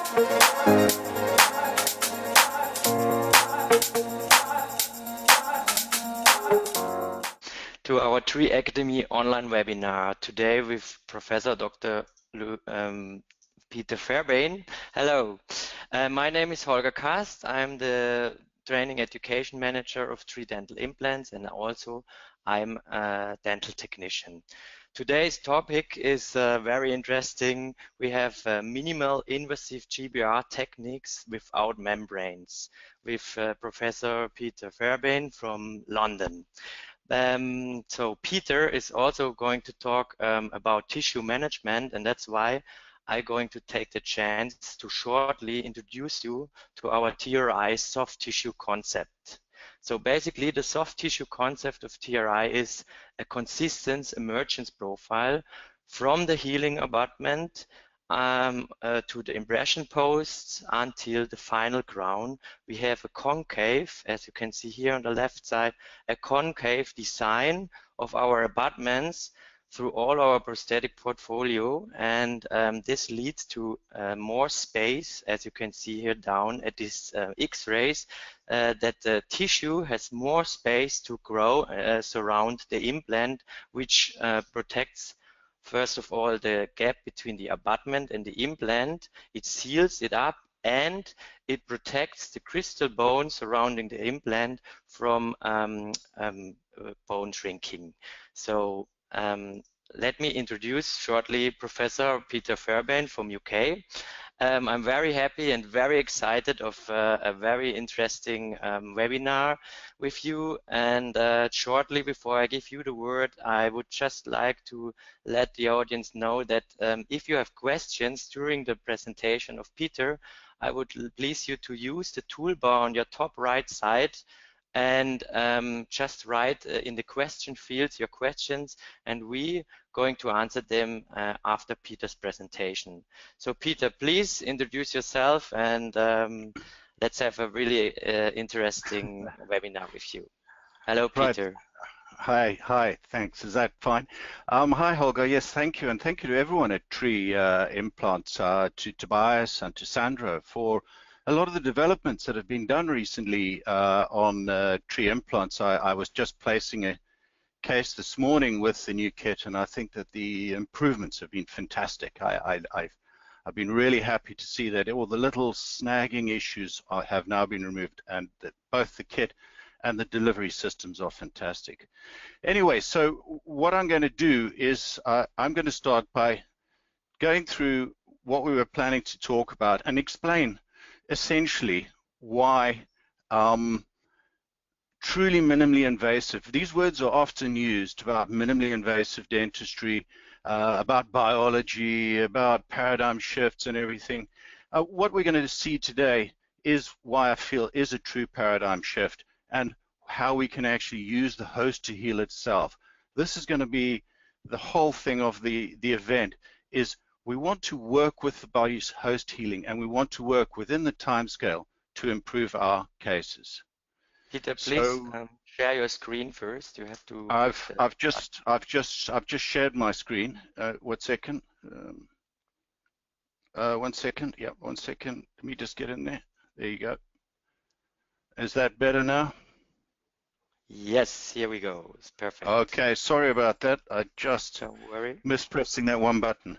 To our Tree Academy online webinar today with Professor Dr. Peter Fairbairn. Hello, my name is Holger Kast. I'm the Training Education Manager of Tree Dental Implants, and also I'm a dental technician. Today's topic is very interesting. We have minimal invasive GBR techniques without membranes with Professor Peter Fairbairn from London. So Peter is also going to talk about tissue management, and that's why I'm going to take the chance to shortly introduce you to our TRI soft tissue concept. So basically the soft tissue concept of TRI is a consistent emergence profile from the healing abutment to the impression posts until the final crown. We have a concave, as you can see here on the left side, a concave design of our abutments through all our prosthetic portfolio, and this leads to more space, as you can see here down at this X-rays, that the tissue has more space to grow surround the implant, which protects first of all the gap between the abutment and the implant. It seals it up and it protects the crystal bone surrounding the implant from bone shrinking. So let me introduce shortly Professor Peter Fairbairn from UK. I'm very happy and very excited of a very interesting webinar with you, and shortly before I give you the word, I would just like to let the audience know that if you have questions during the presentation of Peter, I would please you to use the toolbar on your top right side and just write in the question fields your questions, and we going to answer them after Peter's presentation. So Peter, please introduce yourself, and let's have a really interesting webinar with you. Hello, Peter. Right. Hi, thanks. Is that fine? Hi, Holger. Yes, thank you, and thank you to everyone at Tree Implants, to Tobias and to Sandra for a lot of the developments that have been done recently on Tree Implants. I was just placing a case this morning with the new kit, and I think that the improvements have been fantastic. I've been really happy to see that all the little snagging issues have now been removed, and that both the kit and the delivery systems are fantastic. Anyway, so what I'm going to do is I'm going to start by going through what we were planning to talk about and explain essentially why truly minimally invasive. These words are often used about minimally invasive dentistry, about biology, about paradigm shifts and everything. What we're going to see today is why I feel is a true paradigm shift and how we can actually use the host to heal itself. This is going to be the whole thing of the event, is we want to work with the body's host healing, and we want to work within the time scale to improve our cases. Peter, please share your screen first. You have to. I've just shared my screen. 1 second. 1 second. Yeah, 1 second. Let me just get in there. There you go. Is that better now? Yes, here we go. It's perfect. Okay, sorry about that. I just mispressing that one button.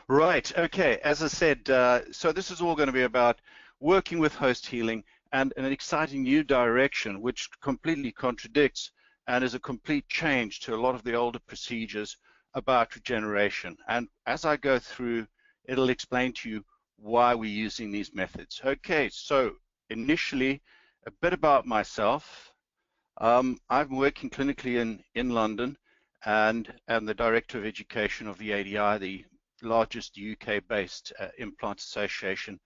Right. Okay. As I said, so this is all going to be about working with host healing and an exciting new direction, which completely contradicts and is a complete change to a lot of the older procedures about regeneration. And as I go through, it'll explain to you why we're using these methods. Okay, so initially, a bit about myself. I'm working clinically in London and am the Director of Education of the ADI, the largest UK-based implant association,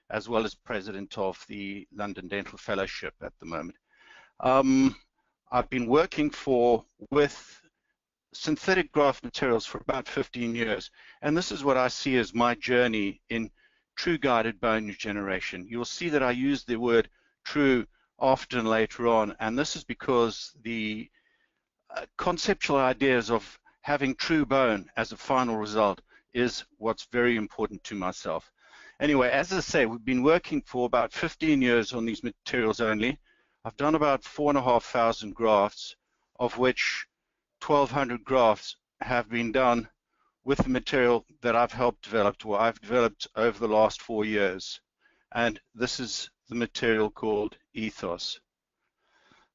as well as President of the London Dental Fellowship at the moment. I've been working with synthetic graft materials for about 15 years, and this is what I see as my journey in true guided bone regeneration. You'll see that I use the word true often later on, and this is because the conceptual ideas of having true bone as a final result is what's very important to myself. Anyway, as I say, we've been working for about 15 years on these materials only. I've done about 4,500 grafts, of which 1,200 grafts have been done with the material that I've helped develop, or I've developed over the last 4 years. And this is the material called Ethos.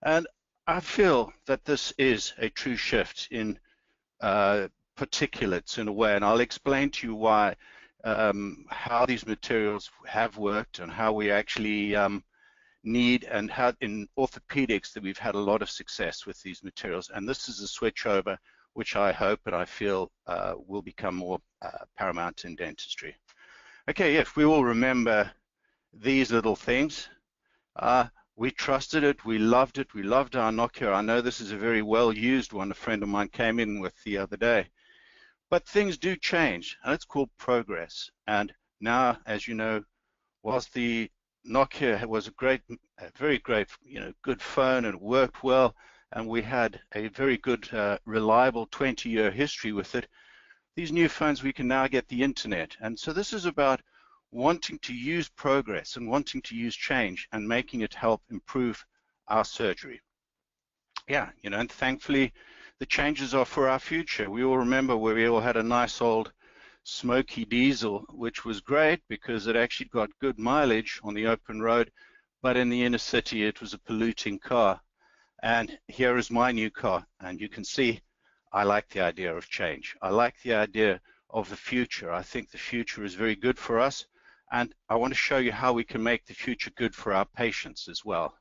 And I feel that this is a true shift in particulates in a way, and I'll explain to you why, how these materials have worked and how we actually need, and how in orthopedics that we've had a lot of success with these materials. And this is a switch over which I hope and I feel will become more paramount in dentistry. Okay, yes, we all remember these little things. We trusted it, we loved our Nokia. I know this is a very well used one a friend of mine came in with the other day. But things do change, and it's called progress. And now, as you know, whilst the Nokia was a very great, good phone, and it worked well, and we had a very good, reliable 20-year history with it, these new phones, we can now get the internet. And so this is about wanting to use progress and wanting to use change and making it help improve our surgery. Yeah, and thankfully the changes are for our future. We all remember where we all had a nice old smoky diesel, which was great because it actually got good mileage on the open road, but in the inner city it was a polluting car. And here is my new car, and you can see I like the idea of change. I like the idea of the future. I think the future is very good for us, and I want to show you how we can make the future good for our patients as well.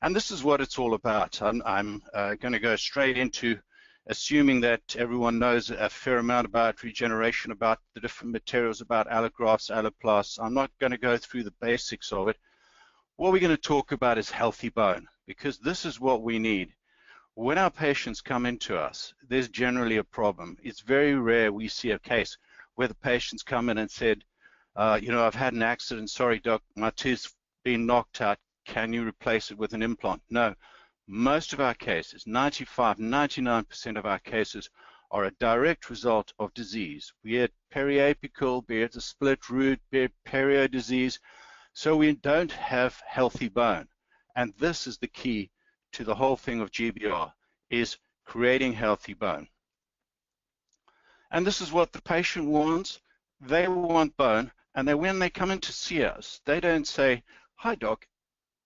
And this is what it's all about. I'm going to go straight into assuming that everyone knows a fair amount about regeneration, about the different materials, about allografts, alloplasts. I'm not going to go through the basics of it. What we're going to talk about is healthy bone, because this is what we need. When our patients come into us, there's generally a problem. It's very rare we see a case where the patients come in and said, I've had an accident, sorry doc, my tooth's been knocked out, can you replace it with an implant? No, most of our cases, 95, 99% of our cases are a direct result of disease, be it periapical, be it a split root, be it perio disease, so we don't have healthy bone. And this is the key to the whole thing of GBR, is creating healthy bone. And this is what the patient wants. They want bone, and when they come in to see us, they don't say, hi doc,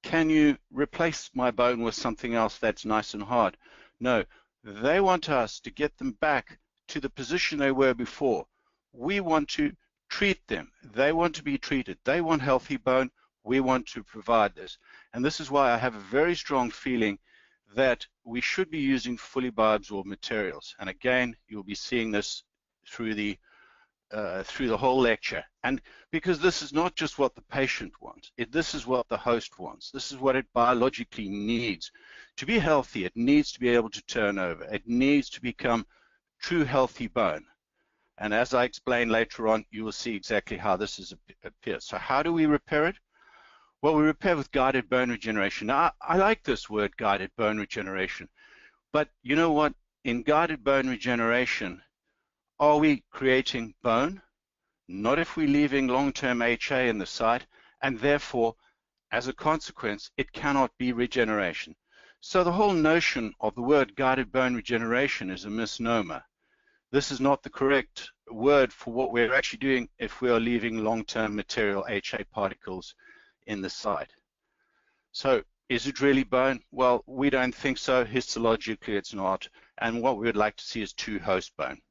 can you replace my bone with something else that's nice and hard? No, they want us to get them back to the position they were before. We want to treat them. They want to be treated. They want healthy bone. We want to provide this. And this is why I have a very strong feeling that we should be using fully bioabsorbed materials. And again, you'll be seeing this through the whole lecture. And because this is not just what the patient wants, this is what the host wants. This is what it biologically needs. To be healthy, it needs to be able to turn over. It needs to become true healthy bone. And as I explain later on, you will see exactly how this appears. So how do we repair it? Well, we repair with guided bone regeneration. Now, I like this word, guided bone regeneration. But you know what? In guided bone regeneration, are we creating bone? Not if we're leaving long-term HA in the site, and therefore, as a consequence, it cannot be regeneration. So the whole notion of the word guided bone regeneration is a misnomer. This is not the correct word for what we're actually doing if we are leaving long-term material HA particles in the site. So is it really bone? Well, we don't think so. Histologically, it's not. And what we would like to see is true host bone.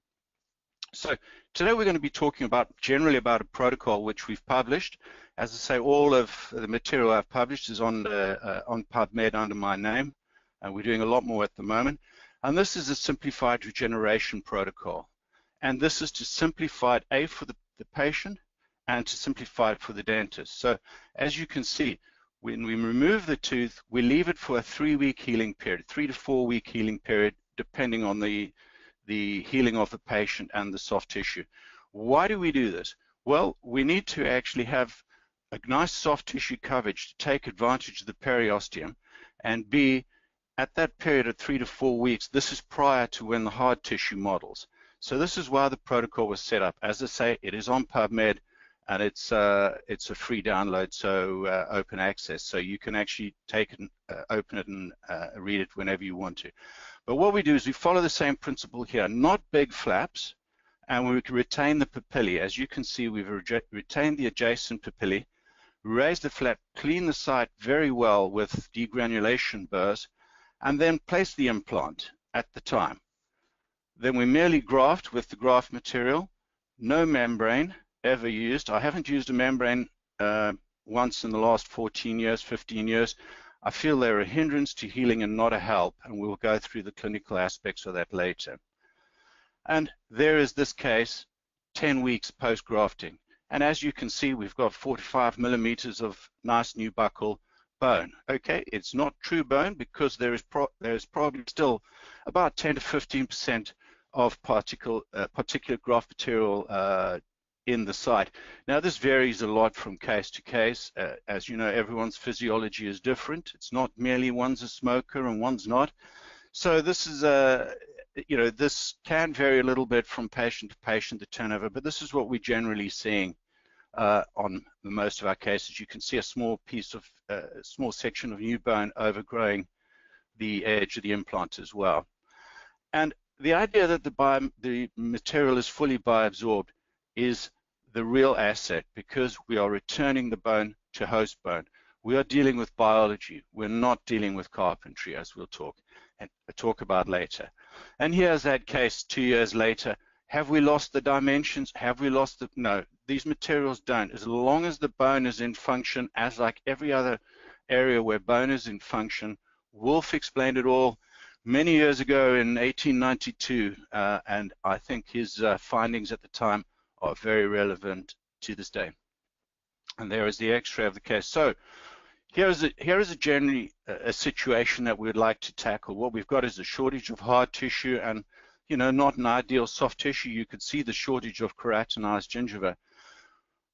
So today we're going to be talking generally about a protocol which we've published. As I say, all of the material I've published is on PubMed under my name, and we're doing a lot more at the moment. And this is a simplified regeneration protocol. And this is to simplify it, for the patient, and to simplify it for the dentist. So as you can see, when we remove the tooth, we leave it for a 3-week healing period, 3 to 4 week healing period, depending on the healing of the patient and the soft tissue. Why do we do this? Well, we need to actually have a nice soft tissue coverage to take advantage of the periosteum, and B, at that period of 3 to 4 weeks, this is prior to when the hard tissue models. So this is why the protocol was set up. As I say, it is on PubMed, and it's a free download, so open access, so you can actually take it, open it, and read it whenever you want to. But what we do is we follow the same principle here, not big flaps, and we retain the papillae. As you can see, we've retained the adjacent papillae, raise the flap, clean the site very well with degranulation burrs, and then place the implant at the time. Then we merely graft with the graft material, no membrane ever used. I haven't used a membrane once in the last 14 years, 15 years. I feel they're a hindrance to healing and not a help, and we'll go through the clinical aspects of that later. And there is this case 10 weeks post-grafting. And as you can see, we've got 45 millimeters of nice new buccal bone. Okay, it's not true bone because there is probably still about 10 to 15% of particulate graft material in the site. Now, this varies a lot from case to case. As you know, everyone's physiology is different. It's not merely one's a smoker and one's not. So this is this can vary a little bit from patient to patient, the turnover, but this is what we're generally seeing on most of our cases. You can see a small piece of, small section of new bone overgrowing the edge of the implant as well. And the idea that the material is fully bioabsorbed is the real asset, because we are returning the bone to host bone. We are dealing with biology. We're not dealing with carpentry, as we'll talk about later. And here's that case 2 years later. Have we lost the dimensions? Have we lost the? No, these materials don't. As long as the bone is in function, as like every other area where bone is in function. Wolf explained it all many years ago in 1892, and I think his findings at the time are very relevant to this day. And there is the X-ray of the case. So here is a generally a situation that we would like to tackle. What we've got is a shortage of hard tissue and, not an ideal soft tissue. You could see the shortage of keratinized gingiva.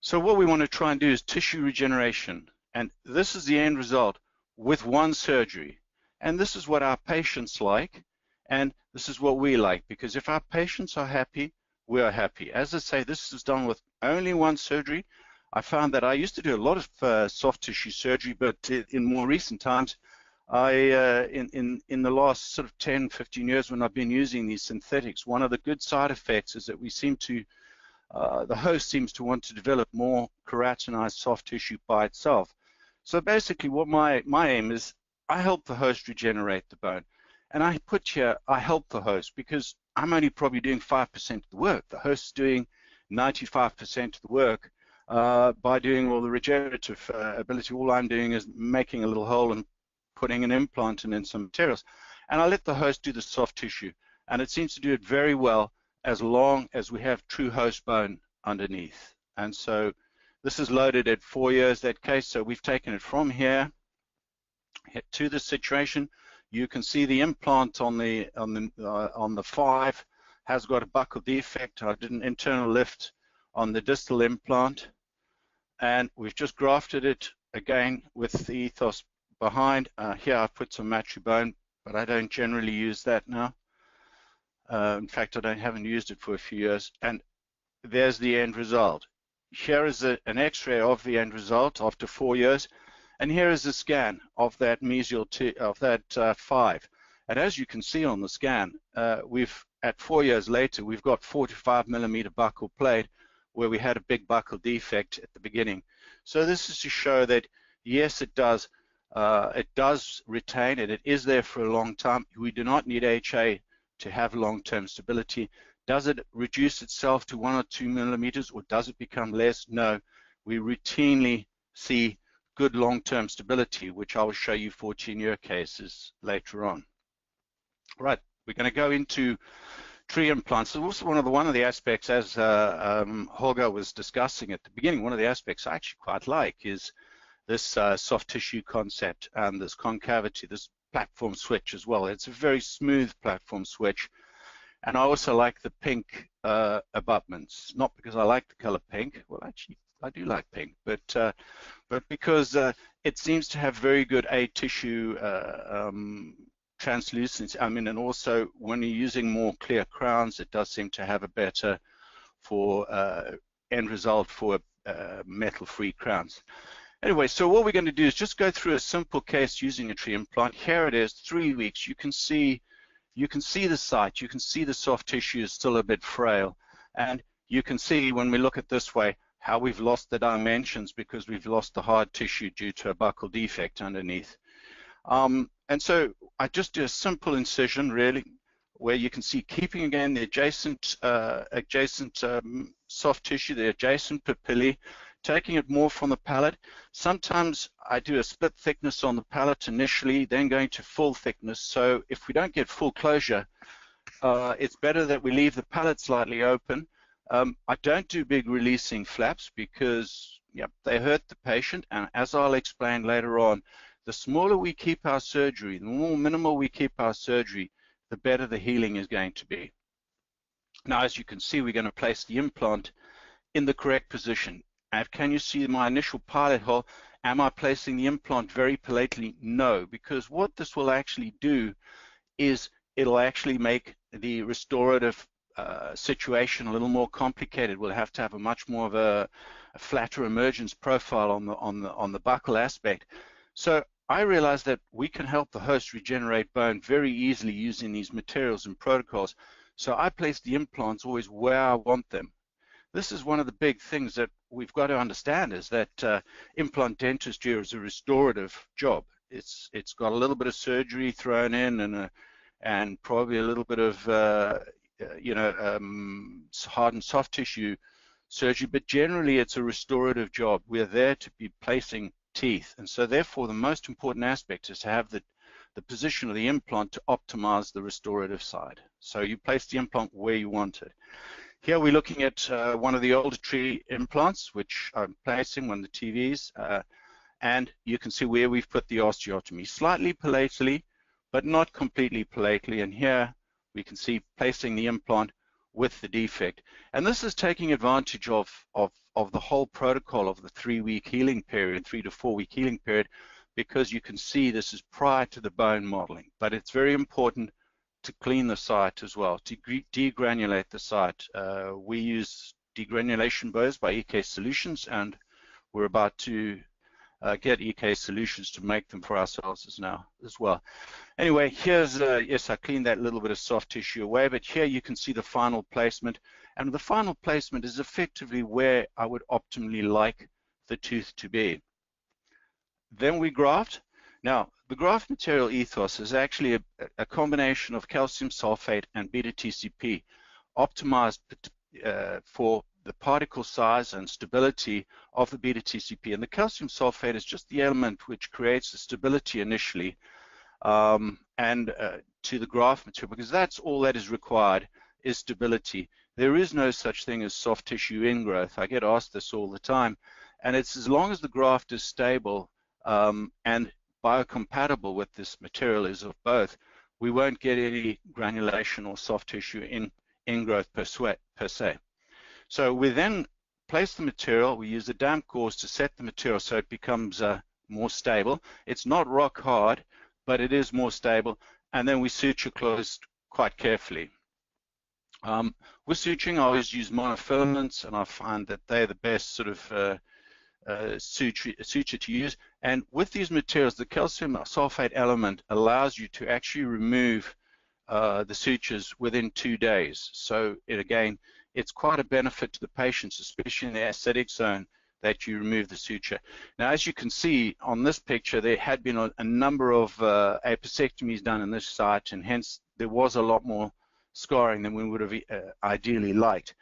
So what we want to try and do is tissue regeneration. And this is the end result with one surgery. And this is what our patients like, and this is what we like, because if our patients are happy, we are happy. As I say, this is done with only one surgery. I found that I used to do a lot of soft tissue surgery, but in more recent times, in the last sort of 10, 15 years when I've been using these synthetics, one of the good side effects is that we seem to, the host seems to want to develop more keratinized soft tissue by itself. So basically what my aim is, I help the host regenerate the bone. And I put here, I help the host, because I'm only probably doing 5% of the work. The host is doing 95% of the work by doing all the regenerative ability. All I'm doing is making a little hole and putting an implant in some materials. And I let the host do the soft tissue. And it seems to do it very well as long as we have true host bone underneath. And so this is loaded at 4 years, that case. So we've taken it from here to this situation. You can see the implant on the 5 has got a buccal defect. I did an internal lift on the distal implant, and we've just grafted it again with the ethos behind. Here I've put some matry bone, but I don't generally use that now. In fact, haven't used it for a few years. And there's the end result. Here is an X-ray of the end result after 4 years. And here is a scan of that mesial of that 5. And as you can see on the scan, at 4 years later, we've got 45 millimeter buccal plate where we had a big buccal defect at the beginning. So this is to show that yes, it does retain, and it is there for a long time. We do not need HA to have long-term stability. Does it reduce itself to 1 or 2 millimeters, or does it become less? No, we routinely see good long-term stability, which I will show you 14-year cases later on. Right, we're going to go into tree implants. So also one of the aspects, as Holger was discussing at the beginning, one of the aspects I actually quite like is this soft tissue concept and this concavity, this platform switch as well. It's a very smooth platform switch. And I also like the pink abutments, not because I like the color pink. Well, actually, I do like pink, but because it seems to have very good tissue translucency. I mean, and also when you're using more clear crowns, it does seem to have a better end result for metal-free crowns. Anyway, so what we're going to do is just go through a simple case using a tree implant. Here it is, 3 weeks. You can see the site, you can see the soft tissue is still a bit frail, and you can see when we look at this way how we've lost the dimensions because we've lost the hard tissue due to a buccal defect underneath. And so I just do a simple incision really, where you can see keeping again the adjacent soft tissue, the adjacent papillae, taking it more from the palate. Sometimes I do a split thickness on the palate initially, then going to full thickness. So if we don't get full closure, it's better that we leave the palate slightly open. I don't do big releasing flaps because they hurt the patient, and as I'll explain later on, the smaller we keep our surgery, the more minimal we keep our surgery, the better the healing is going to be. Now, as you can see, we're going to place the implant in the correct position. And can you see my initial pilot hole? Am I placing the implant very palatally? No, because what this will actually do is it'll actually make the restorative situation a little more complicated. We'll have to have a much more of a flatter emergence profile on the buccal aspect. So I realized that we can help the host regenerate bone very easily using these materials and protocols. So I place the implants always where I want them. This is one of the big things that we've got to understand, is that implant dentistry is a restorative job. It's got a little bit of surgery thrown in and probably a little bit of hard and soft tissue surgery, but generally it's a restorative job. We're there to be placing teeth, and so therefore the most important aspect is to have the position of the implant to optimize the restorative side. So you place the implant where you want it. Here we're looking at one of the older tree implants, which I'm placing, one of the TVs, and you can see where we've put the osteotomy, slightly palatally, but not completely palatally. And here we can see placing the implant with the defect. And this is taking advantage of the whole protocol of the 3-week healing period, 3 to 4 week healing period, because you can see this is prior to the bone modeling. But it's very important to clean the site as well, to degranulate the site. We use degranulation burrs by EK Solutions, and we're about to get EK Solutions to make them for ourselves as well. Anyway, here's, yes, I cleaned that little bit of soft tissue away, but here you can see the final placement. And the final placement is effectively where I would optimally like the tooth to be. Then we graft. Now, the graft material ethos is actually a combination of calcium sulfate and beta-TCP, optimized for the particle size and stability of the beta-TCP. And the calcium sulfate is just the element which creates the stability initially to the graft material, because that's all that is required, is stability. There is no such thing as soft tissue ingrowth. I get asked this all the time, and it's as long as the graft is stable and biocompatible with this material is of both, we won't get any granulation or soft tissue ingrowth per se. So we then place the material. We use a damp gauze to set the material so it becomes more stable. It's not rock hard, but it is more stable. And then we suture closed quite carefully. With suturing, I always use monofilaments, and I find that they're the best sort of suture to use. And with these materials, the calcium sulfate element allows you to actually remove the sutures within 2 days. So again, it's quite a benefit to the patients, especially in the aesthetic zone, that you remove the suture. Now, as you can see on this picture, there had been a number of apicectomies done in this site, and hence there was a lot more scarring than we would have ideally liked.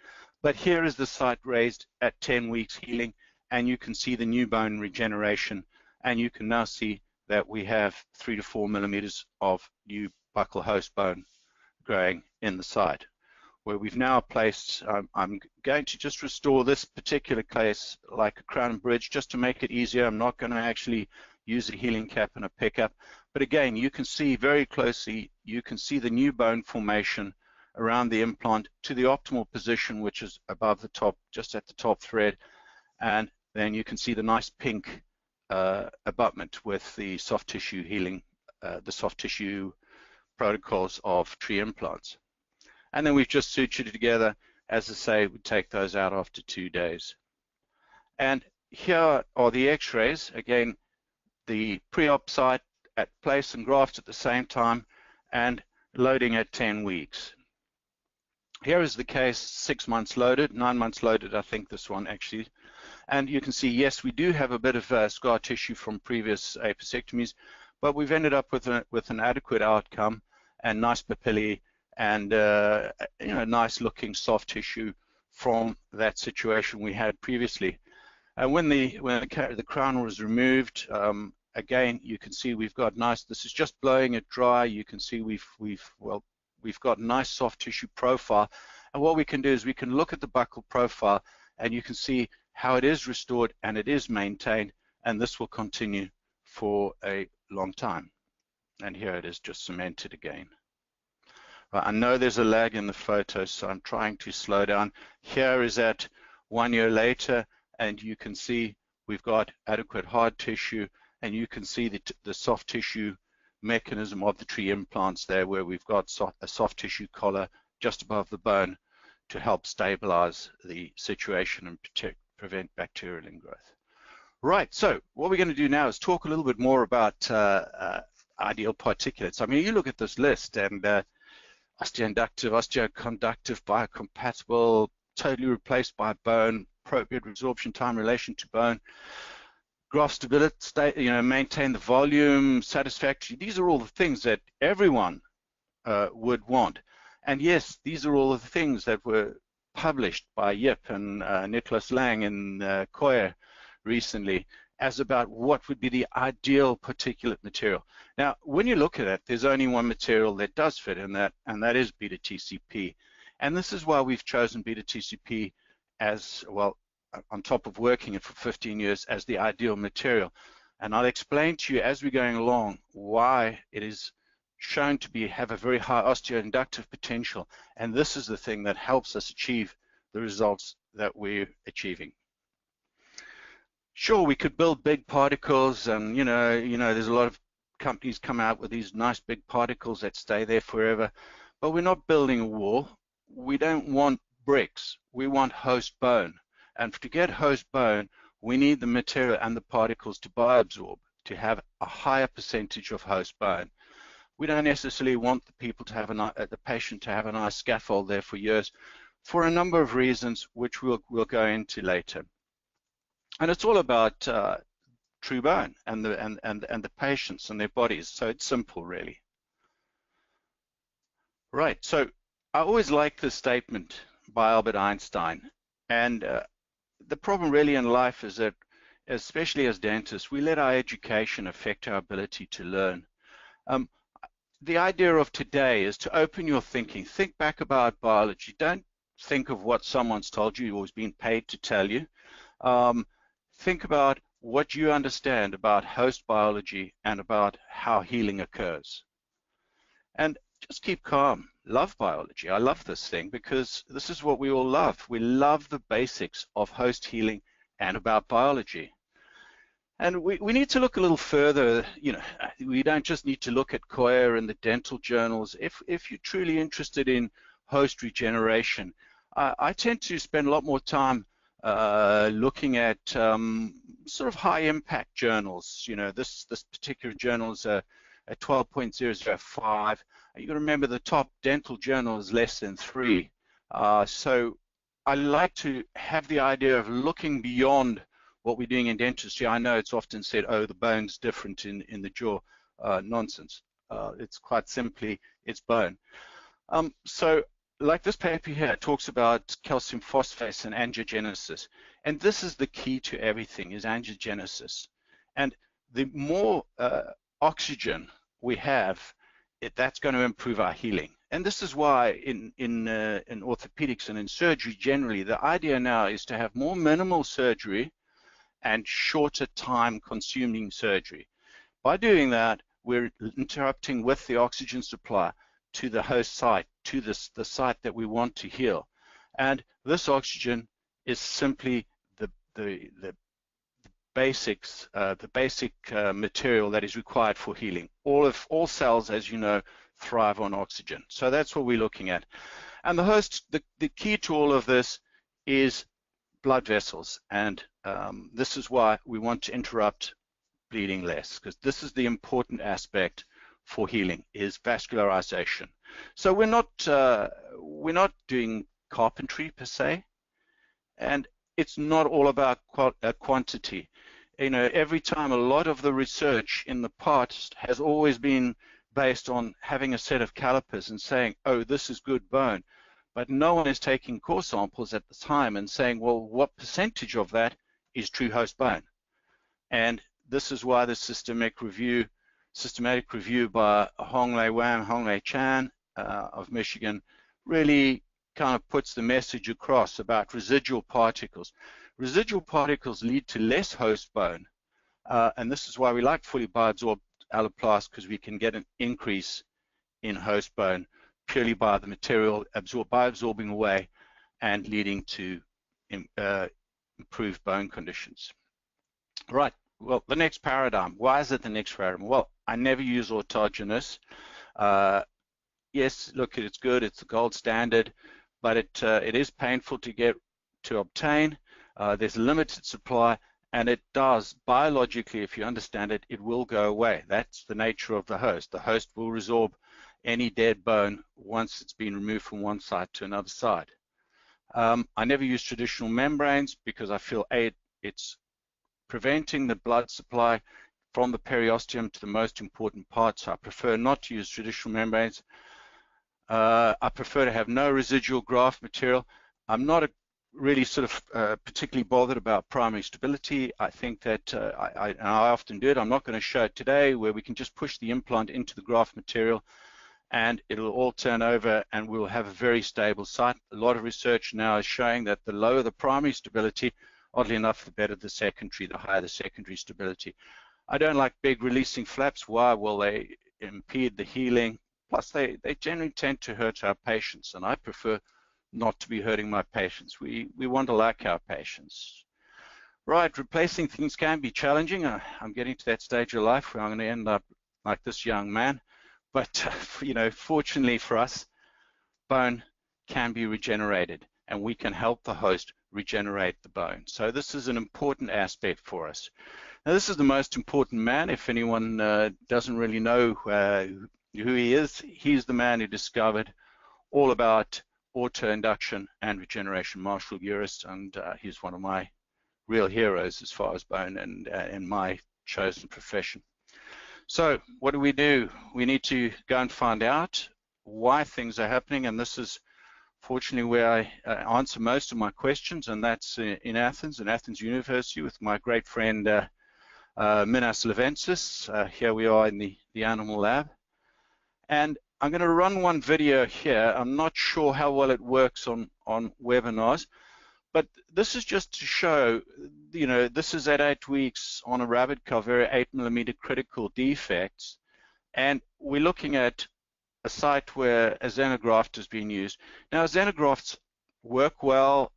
But here is the site raised at 10 weeks healing, and you can see the new bone regeneration, and you can now see that we have 3 to 4 millimeters of new buccal host bone growing in the site. Where we've now placed, I'm going to just restore this particular case like a crown and bridge just to make it easier. I'm not going to actually use a healing cap and a pickup. But again, you can see very closely, you can see the new bone formation around the implant to the optimal position, which is above the top, just at the top thread. And then you can see the nice pink abutment with the soft tissue healing, the soft tissue protocols of tree implants. And then we've just sutured it together. As I say, we take those out after 2 days. And here are the x-rays, again, the pre-op site at place and graft at the same time, and loading at 10 weeks. Here is the case, 6 months loaded, 9 months loaded, I think this one actually. And you can see, yes, we do have a bit of scar tissue from previous apicectomies, but we've ended up with an adequate outcome and nice papillae and nice looking soft tissue from that situation we had previously. And when the crown was removed, again, you can see we've got nice. This is just blowing it dry. You can see we've got nice soft tissue profile. And what we can do is we can look at the buccal profile, and you can see how it is restored and it is maintained. And this will continue for a long time. And here it is just cemented again. I know there's a lag in the photos, so I'm trying to slow down. Here is at 1 year later, and you can see we've got adequate hard tissue, and you can see the soft tissue mechanism of the tree implants there, where we've got a soft tissue collar just above the bone to help stabilize the situation and prevent bacterial ingrowth. Right, so what we're going to do now is talk a little bit more about ideal particulates. I mean, you look at this list, and osteoinductive, osteoconductive, biocompatible, totally replaced by bone, appropriate resorption time relation to bone, graft stability, maintain the volume, satisfactory. These are all the things that everyone would want. And yes, these are all the things that were published by Yip and Nicholas Lang and Koyer recently as about what would be the ideal particulate material. Now, when you look at it, there's only one material that does fit in that, and that is beta-TCP. And this is why we've chosen beta-TCP as, well, on top of working it for 15 years, as the ideal material. And I'll explain to you as we're going along why it is shown to have a very high osteoinductive potential. And this is the thing that helps us achieve the results that we're achieving. Sure, we could build big particles, and there's a lot of companies come out with these nice big particles that stay there forever, but we're not building a wall. We don't want bricks. We want host bone. And to get host bone, we need the material and the particles to bioabsorb, to have a higher percentage of host bone. We don't necessarily want the patient to have a nice scaffold there for years, for a number of reasons, which we'll go into later. And it's all about true bone and the patients and their bodies. So it's simple, really. Right. So I always like this statement by Albert Einstein. And the problem really in life is that, especially as dentists, we let our education affect our ability to learn. The idea of today is to open your thinking. Think back about biology. Don't think of what someone's told you or has been paid to tell you. Think about what you understand about host biology and about how healing occurs. And just keep calm. Love biology. I love this thing because this is what we all love. We love the basics of host healing and about biology. And we need to look a little further. We don't just need to look at Koyer and the dental journals. If you're truly interested in host regeneration, I tend to spend a lot more time looking at sort of high impact journals. This particular journal is a 12.005. You got to remember the top dental journal is less than 3. So I like to have the idea of looking beyond what we're doing in dentistry. I know it's often said, oh, the bone's different in the jaw. Nonsense. It's quite simply, it's bone. So like this paper here, it talks about calcium phosphate and angiogenesis. And this is the key to everything, is angiogenesis. And the more oxygen we have, that's going to improve our healing. And this is why in orthopedics and in surgery generally, the idea now is to have more minimal surgery and shorter time consuming surgery. By doing that, we're interrupting with the oxygen supply to the host site, to the site that we want to heal. And this oxygen is simply the basic material that is required for healing. All cells, as you know, thrive on oxygen. So that's what we're looking at. And the key to all of this is blood vessels and this is why we want to interrupt bleeding less, because this is the important aspect for healing, is vascularization. So we're not doing carpentry per se, and it's not all about quantity. You know, every time, a lot of the research in the past has always been based on having a set of calipers and saying, oh, this is good bone. But no one is taking core samples at the time and saying, well, what percentage of that is true host bone? And this is why the systematic review by Honglei Wang, Honglei Chan of Michigan really kind of puts the message across about residual particles. Residual particles lead to less host bone, and this is why we like fully bioabsorbed alloplast, because we can get an increase in host bone purely by the material absorbing away and leading to improved bone conditions. Right, well, the next paradigm. Why is it the next paradigm? Well, I never use autogenous. Yes, look, it's good, it's the gold standard, but it is painful to obtain. There's limited supply, and it does, biologically, if you understand it, it will go away. That's the nature of the host. The host will resorb any dead bone once it's been removed from one side to another side. I never use traditional membranes because I feel, A, it's preventing the blood supply from the periosteum to the most important parts. So I prefer not to use traditional membranes. I prefer to have no residual graft material. I'm not really sort of particularly bothered about primary stability. I think that I often do it. I'm not going to show it today, where we can just push the implant into the graft material and it'll all turn over and we'll have a very stable site. A lot of research now is showing that the lower the primary stability, oddly enough, the better the secondary, the higher the secondary stability. I don't like big releasing flaps. Why? Well, they impede the healing. Plus, they generally tend to hurt our patients, and I prefer not to be hurting my patients. We want to like our patients. Right, replacing things can be challenging. I'm getting to that stage of life where I'm going to end up like this young man. But, you know, fortunately for us, bone can be regenerated, and we can help the host regenerate the bone. So this is an important aspect for us. Now, this is the most important man. If anyone doesn't really know who he is, he's the man who discovered all about auto-induction and regeneration, Marshall Urist, and he's one of my real heroes as far as bone and in my chosen profession. So what do? We need to go and find out why things are happening, and this is fortunately where I answer most of my questions, and that's in Athens University, with my great friend Minas Levensis. Here we are in the animal lab, and I'm going to run one video here. I'm not sure how well it works on webinars, but this is just to show, you know, this is at 8 weeks on a rabbit Calvarium 8mm critical defects, and we're looking at a site where a xenograft has been used. Now, xenografts work well,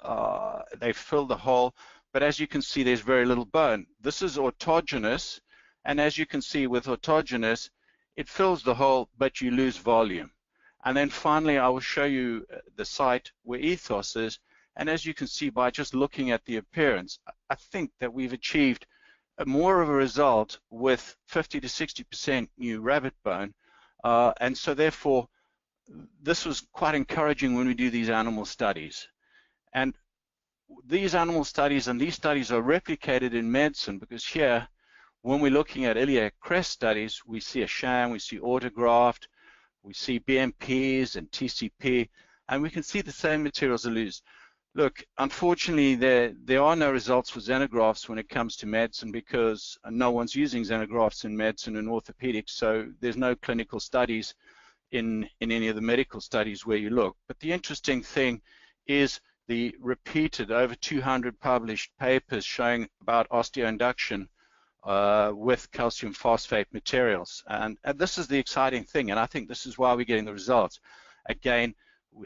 they fill the hole, but as you can see, there's very little bone. This is autogenous, and as you can see with autogenous, it fills the hole, but you lose volume. And then finally, I will show you the site where ethos is, and as you can see by just looking at the appearance, I think that we've achieved more of a result with 50 to 60% new rabbit bone. And so therefore, this was quite encouraging when we do these animal studies. And these animal studies and these studies are replicated in medicine, because here, when we're looking at iliac crest studies, we see a sham, we see autograft, we see BMPs and TCP, and we can see the same materials are loose. Look, unfortunately, there are no results for xenografts when it comes to medicine, because no one's using xenografts in medicine and orthopedics, so there's no clinical studies in any of the medical studies where you look. But the interesting thing is the repeated over 200 published papers showing about osteoinduction with calcium phosphate materials. And this is the exciting thing, and I think this is why we're getting the results. Again,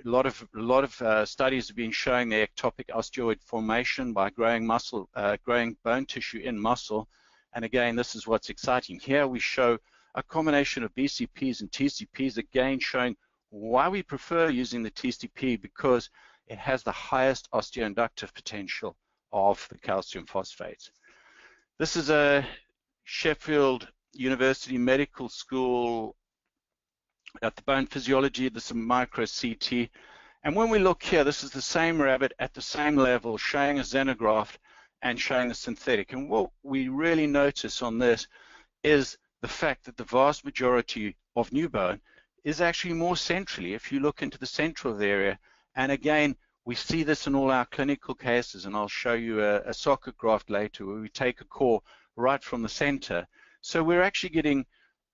a lot of studies have been showing the ectopic osteoid formation by growing muscle, growing bone tissue in muscle. And again, this is what's exciting. Here we show a combination of BCPs and TCPs, again showing why we prefer using the TCP, because it has the highest osteoinductive potential of the calcium phosphates. This is a Sheffield University Medical School at the bone physiology. This is a micro CT. And when we look here, this is the same rabbit at the same level, showing a xenograft and showing a synthetic. And what we really notice on this is the fact that the vast majority of new bone is actually more centrally, if you look into the central of the area. And again, we see this in all our clinical cases, and I'll show you a socket graft later where we take a core right from the center. So we're actually getting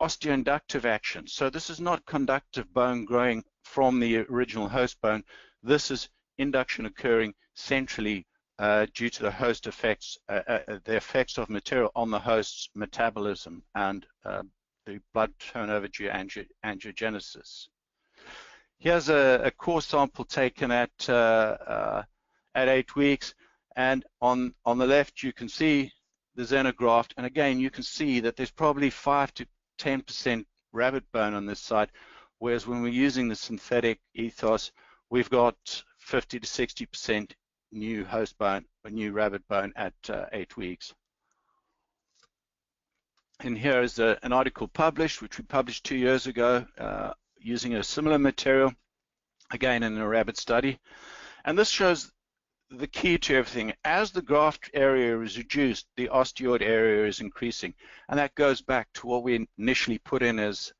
osteoinductive action. So this is not conductive bone growing from the original host bone. This is induction occurring centrally due to the host effects, the effects of material on the host's metabolism and the blood turnover due angiogenesis. Here's a core sample taken at 8 weeks, and on the left you can see the xenograft, and again you can see that there's probably 5 to 10% rabbit bone on this side, whereas when we're using the synthetic ethos, we've got 50 to 60% new host bone, or new rabbit bone at 8 weeks. And here is an article published, which we published 2 years ago, using a similar material, again in a rabbit study. And this shows the key to everything. As the graft area is reduced, the osteoid area is increasing. And that goes back to what we initially put in as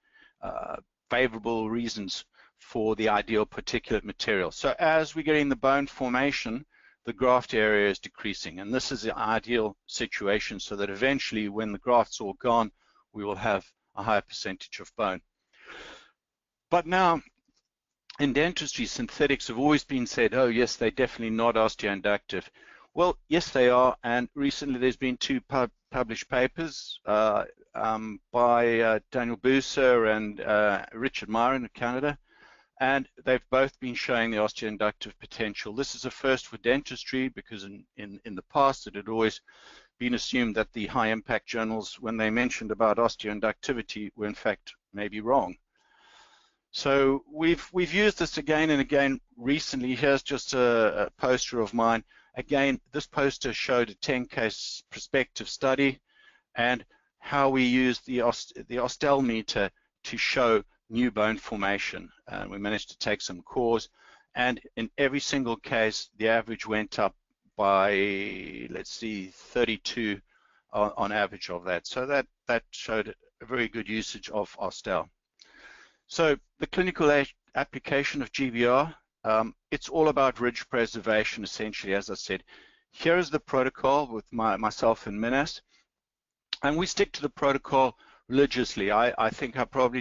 favorable reasons for the ideal particulate material. So as we're getting the bone formation, the graft area is decreasing. And this is the ideal situation, so that eventually when the graft's all gone, we will have a higher percentage of bone. But now, in dentistry, synthetics have always been said, oh yes, they're definitely not osteoinductive. Well, yes they are, and recently there's been 2 published papers by Daniel Buser and Richard Myron in Canada, and they've both been showing the osteoinductive potential. This is a first for dentistry, because in the past it had always been assumed that the high impact journals, when they mentioned about osteoinductivity, were in fact maybe wrong. So we've used this again and again recently. Here's just a poster of mine. Again, this poster showed a 10-case prospective study and how we used the Ostel meter to show new bone formation. We managed to take some cores, and in every single case, the average went up by, let's see, 32 on average of that. So that showed a very good usage of Ostel. So the clinical application of GBR, it's all about ridge preservation, essentially, as I said. Here is the protocol with myself and Minas, and we stick to the protocol religiously. I think I probably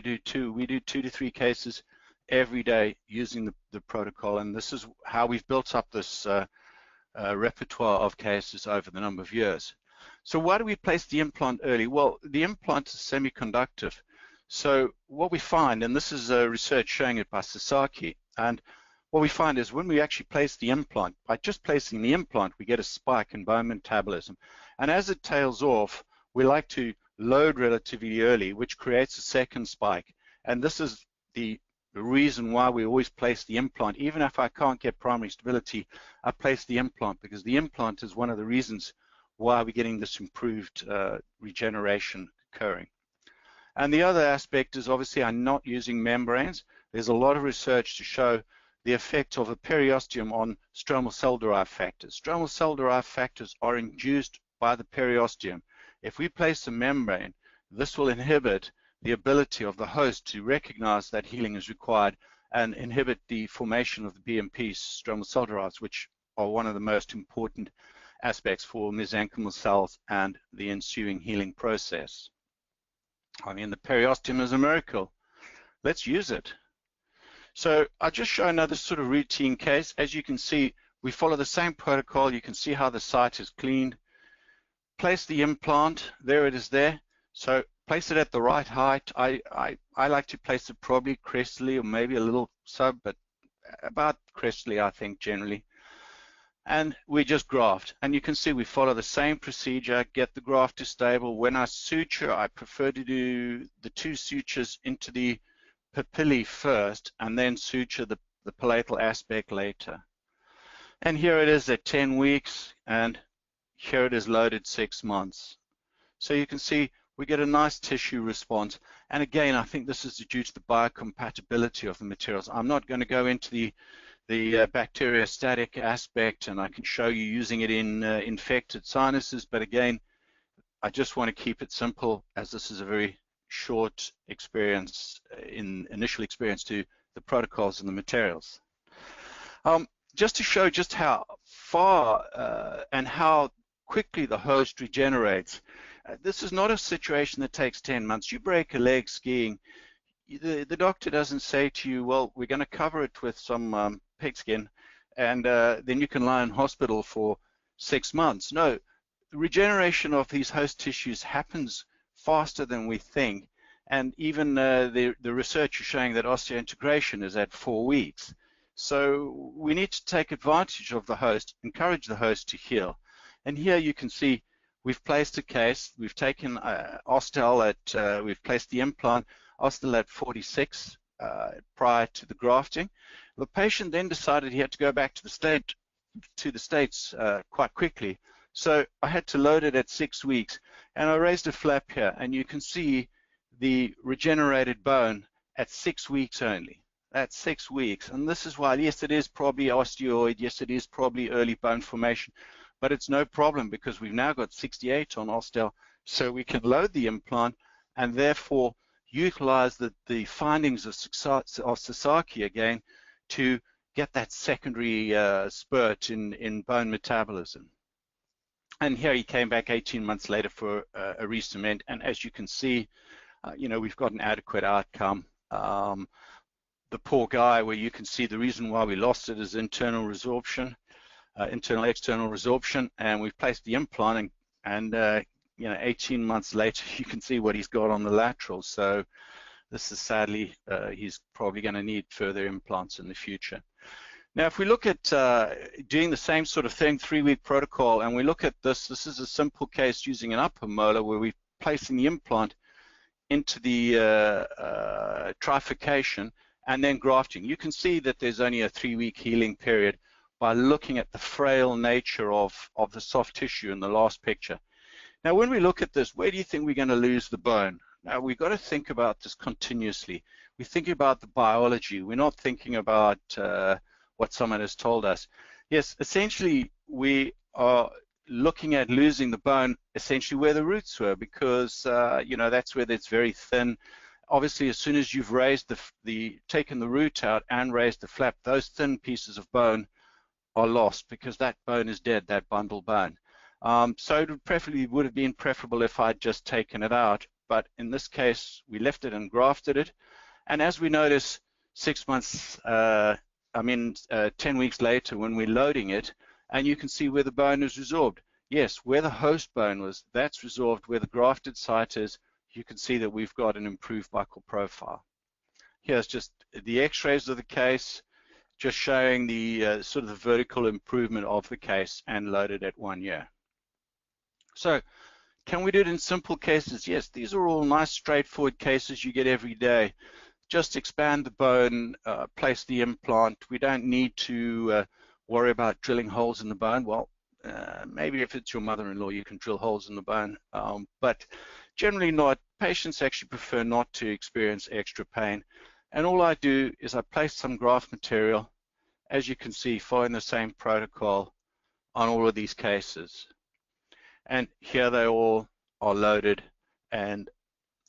we do 2 to 3 cases every day using the protocol, and this is how we've built up this repertoire of cases over the number of years. So why do we place the implant early? Well, the implant is semiconductive. So what we find, and this is research showing it by Sasaki, and what we find is when we actually place the implant, by just placing the implant, we get a spike in bone metabolism. And as it tails off, we like to load relatively early, which creates a second spike. And this is the reason why we always place the implant. Even if I can't get primary stability, I place the implant, because the implant is one of the reasons why we're getting this improved regeneration occurring. And the other aspect is obviously I'm not using membranes. There's a lot of research to show the effect of a periosteum on stromal cell-derived factors. Stromal cell-derived factors are induced by the periosteum. If we place a membrane, this will inhibit the ability of the host to recognize that healing is required and inhibit the formation of the BMP, stromal cell-derived, which are one of the most important aspects for mesenchymal cells and the ensuing healing process. I mean, the periosteum is a miracle. Let's use it. So I'll just show another sort of routine case. As you can see, we follow the same protocol. You can see how the site is cleaned. Place the implant. There it is there. So place it at the right height. I like to place it probably crestally or maybe a little sub, but about crestally, I think, generally. And we just graft. And you can see we follow the same procedure, get the graft to stable. When I suture, I prefer to do the 2 sutures into the papillae first and then suture the palatal aspect later. And here it is at 10 weeks, and Here it is loaded 6 months. So you can see we get a nice tissue response. And again, I think this is due to the biocompatibility of the materials. I'm not going to go into the bacteriostatic aspect, and I can show you using it in infected sinuses, but again, I just want to keep it simple, as this is a very short experience, initial experience to the protocols and the materials. Just to show just how far and how quickly the host regenerates. This is not a situation that takes 10 months. You break a leg skiing, the doctor doesn't say to you, well, we're going to cover it with some pigskin, and then you can lie in hospital for 6 months. No, the regeneration of these host tissues happens faster than we think, and even the research is showing that osseointegration is at 4 weeks. So we need to take advantage of the host, encourage the host to heal. And here you can see we've placed a case, we've taken Ostel at, we've placed the implant, Ostel at 46 prior to the grafting. The patient then decided he had to go back to the States quite quickly. So I had to load it at 6 weeks, and I raised a flap here, and you can see the regenerated bone at 6 weeks only. That's 6 weeks, and this is why, yes, it is probably osteoid, yes, it is probably early bone formation, but it's no problem because we've now got 68 on Ostel, so we can load the implant and therefore utilize the findings of Sasaki again to get that secondary spurt in bone metabolism. And here he came back 18 months later for a re-cement, and as you can see, you know, we've got an adequate outcome. The poor guy, where you can see the reason why we lost it is internal resorption, internal-external resorption, and we've placed the implant, and you know, 18 months later, you can see what he's got on the lateral. So this is sadly, he's probably going to need further implants in the future. Now, if we look at doing the same sort of thing, 3-week protocol, and we look at this is a simple case using an upper molar where we're placing the implant into the trifurcation and then grafting. You can see that there's only a 3-week healing period by looking at the frail nature of the soft tissue in the last picture. Now, when we look at this, where do you think we're going to lose the bone? Now, we've got to think about this continuously. We're thinking about the biology. We're not thinking about what someone has told us. Yes, essentially, we are looking at losing the bone essentially where the roots were, because you know, that's where it's very thin. Obviously, as soon as you've raised taken the root out and raised the flap, those thin pieces of bone are lost because that bone is dead, that bundle bone. So it would have been preferable if I'd just taken it out, but in this case, we left it and grafted it. And as we notice, 6 months, 10 weeks later when we're loading it, and you can see where the bone is resorbed. Yes, where the host bone was, that's resorbed. Where the grafted site is, you can see that we've got an improved buccal profile. Here's just the x-rays of the case, just showing the sort of the vertical improvement of the case and loaded at 1 year. So can we do it in simple cases? Yes, these are all nice straightforward cases you get every day. Just expand the bone, place the implant. We don't need to worry about drilling holes in the bone. Well, maybe if it's your mother-in-law, you can drill holes in the bone, but generally not. Patients actually prefer not to experience extra pain. And all I do is I place some graft material, as you can see, following the same protocol on all of these cases. And here they all are loaded, and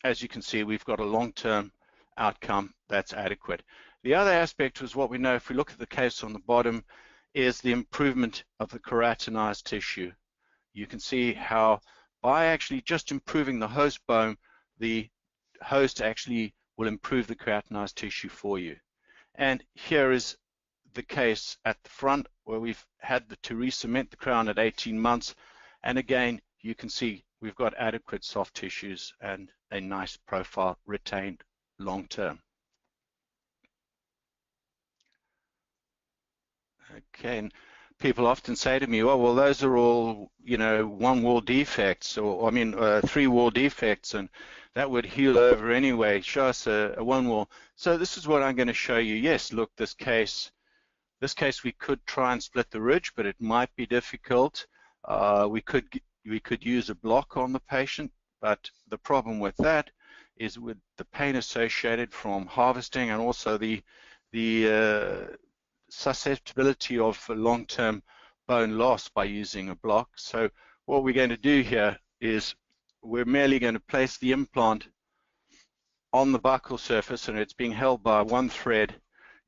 as you can see, we've got a long-term outcome that's adequate. The other aspect was what we know, if we look at the case on the bottom, is the improvement of the keratinized tissue. You can see how by actually just improving the host bone, the host actually will improve the keratinized tissue for you. And here is the case at the front where we've had to re-cement the crown at 18 months. And again, you can see we've got adequate soft tissues and a nice profile retained long term. Okay, and people often say to me, oh, well, those are all, you know, 1-wall defects, or 3-wall defects, and that would heal over anyway. Show us a 1-wall. So this is what I'm going to show you. Yes, look, this case we could try and split the ridge, but it might be difficult. We could use a block on the patient, but the problem with that is with the pain associated from harvesting and also the susceptibility of long-term bone loss by using a block. So what we're going to do here is we're merely going to place the implant on the buccal surface, and it's being held by one thread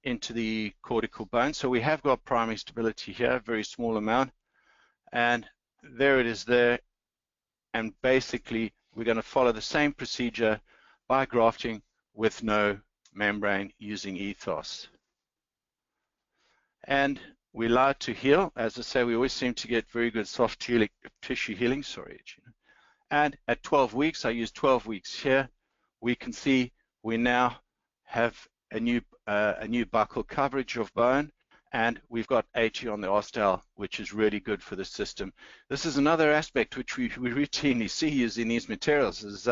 into the cortical bone. So we have got primary stability here, a very small amount, and there it is there. And basically we're going to follow the same procedure by grafting with no membrane using ethos. And we allow it to heal. As I say, we always seem to get very good soft tissue healing. And at 12 weeks, I use 12 weeks here. We can see we now have a new buccal coverage of bone, and we've got 80 on the osteo, which is really good for the system. This is another aspect which we routinely see using these materials. Is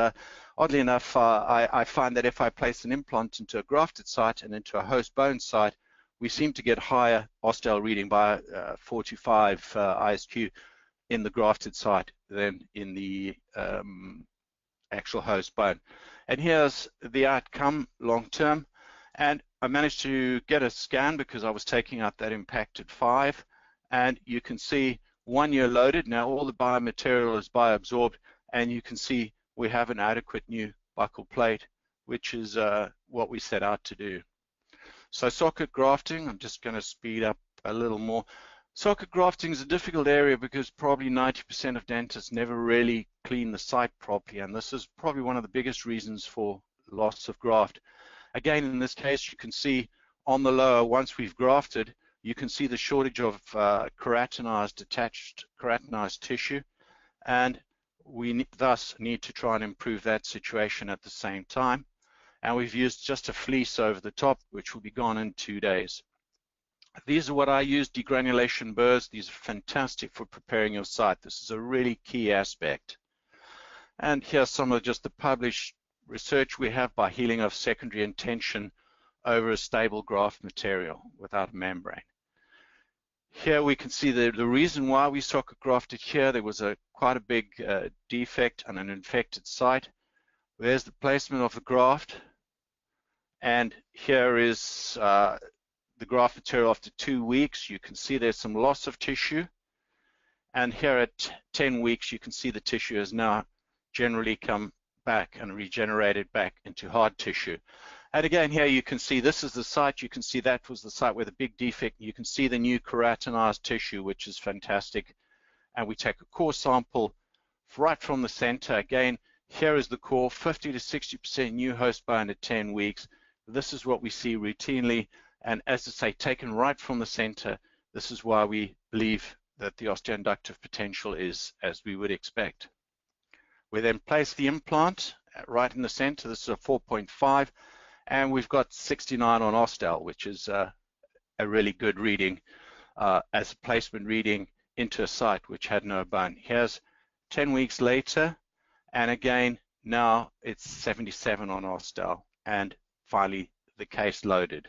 oddly enough, I find that if I place an implant into a grafted site and into a host bone site, we seem to get higher osteo reading by 45 ISQ in the grafted site than in the actual host bone. And here's the outcome long term. And I managed to get a scan because I was taking out that impacted 5, and you can see 1 year loaded. Now all the biomaterial is bioabsorbed, and you can see we have an adequate new buccal plate, which is what we set out to do. So socket grafting, I'm just going to speed up a little more. Socket grafting is a difficult area because probably 90% of dentists never really clean the site properly, and this is probably one of the biggest reasons for loss of graft. Again, in this case, you can see on the lower, once we've grafted, you can see the shortage of detached keratinized tissue, and we thus need to try and improve that situation at the same time. And we've used just a fleece over the top, which will be gone in 2 days. These are what I use, degranulation burrs. These are fantastic for preparing your site. This is a really key aspect. And here's some of just the published research we have by healing of secondary intention over a stable graft material without a membrane. Here we can see the reason why we socket grafted here. There was quite a big defect and an infected site. There's the placement of the graft, and here is the graft material after 2 weeks. You can see there's some loss of tissue, and here at 10 weeks you can see the tissue has now generally come back and regenerated back into hard tissue. And again, here you can see this is the site. You can see that was the site with a big defect. You can see the new keratinized tissue, which is fantastic. And we take a core sample right from the center. Again, here is the core, 50 to 60% new host bone at 10 weeks. This is what we see routinely. And as I say, taken right from the center, this is why we believe that the osteoinductive potential is as we would expect. We then place the implant right in the center. This is a 4.5, and we've got 69 on osteo, which is a really good reading as a placement reading into a site which had no bone. Here's 10 weeks later, and again, now it's 77 on osteo, and finally the case loaded.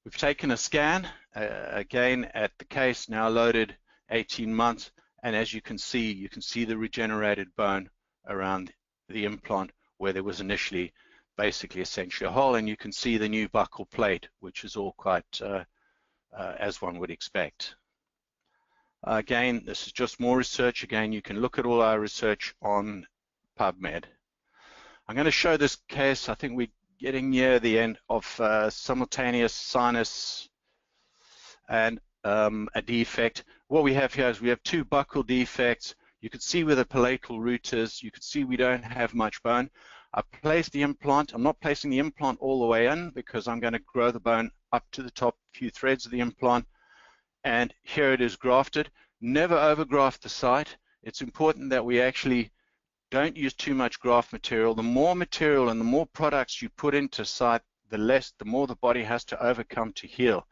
We've taken a scan, again at the case now loaded 18 months, and as you can see the regenerated bone around the implant where there was initially basically essentially a hole, and you can see the new buccal plate, which is all quite as one would expect. Again, this is just more research. Again, you can look at all our research on PubMed. I'm going to show this case. I think we're getting near the end of simultaneous sinus and a defect. What we have here is we have 2 buccal defects. You can see where the palatal root is. You can see we don't have much bone. I've placed the implant. I'm not placing the implant all the way in because I'm going to grow the bone up to the top few threads of the implant. And here it is grafted. Never overgraft the site. It's important that we actually don't use too much graft material. The more material and the more products you put into site, the more the body has to overcome to heal.